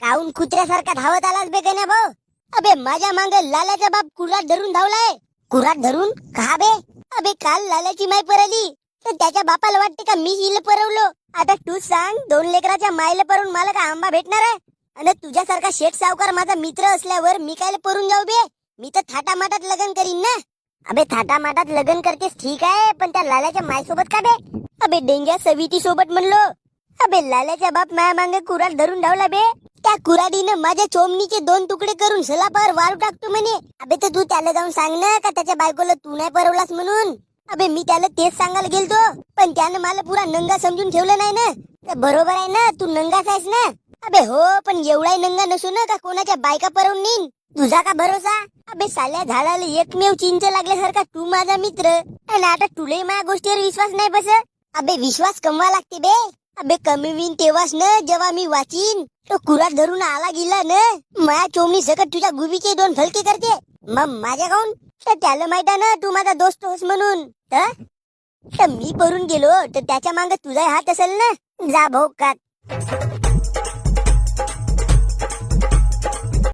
काऊन कुत्र्यासारखा धावत आलास बे गण्या भाऊ? अबे माझ्या मांगे लाल्याचा बाप कुऱ्हाड धरून धावलाय. कुऱ्हाड धरून का बे? अबे काल लाल्याची माय परली तर त्याच्या बापाला वाटते का मी हिला परवलो. आता तू सांग, 2 लेकराच्या मायला परून मला का आंबा भेटणार आहे? आणि तुझ्यासारखा शेठ सावकार माझा मित्र असल्यावर मी काय परून जाऊ बे? मी तर थाटामाटात लग्न करीन ना. अबे थाटामाटात लग्न करतेस ठीक आहे, पण त्या लाल्याच्या मायसोबत का बे? अबे डेंग्या सविती सोबत म्हणलो. अबे लाल्याचा बाप माया मांगे कुऱ्हाड धरून धावला बे. त्या कुऱ्हाडीनं माझ्या चोमनीचे 2 तुकडे करून सलापावर वाळू टाकतो म्हणे. अबे तर तू त्याला जाऊन सांग ना का त्याच्या बायकोला तू नाही परवलास म्हणून. अबे मी त्याला तेच सांगायला गेलतो, पण त्यानं मला पुरा नंगा समजून ठेवलं नाही ना. तर बरोबर आहे ना, तू नंगाच आहेस ना. अबे हो, पण एवढाही नंगा नसू ना का कोणाच्या बायका परवून नेईन. तुझा का भरोसा? अबे साल्या झाडाला एकमेव चिंच लागल्यासारखा तू माझा मित्र, आणि आता तुलाही माझ्या गोष्टीवर विश्वास नाही बसत. अबे विश्वास कमवा लागते बे. अबे कमवीन तेव्हाच ना जेव्हा मी वाचीन. तो कुऱ्हाड धरून आला गेला ना, माया चोमनी सकट तुझ्या गुबीचे 2 फलके करते. मग माझ्या गाऊन तर त्याला माहित आहे ना तू माझा दोस्त होस म्हणून. तर मी परून गेलो तर त्याच्या मागे तुझा हात असेल ना. जा भाऊ का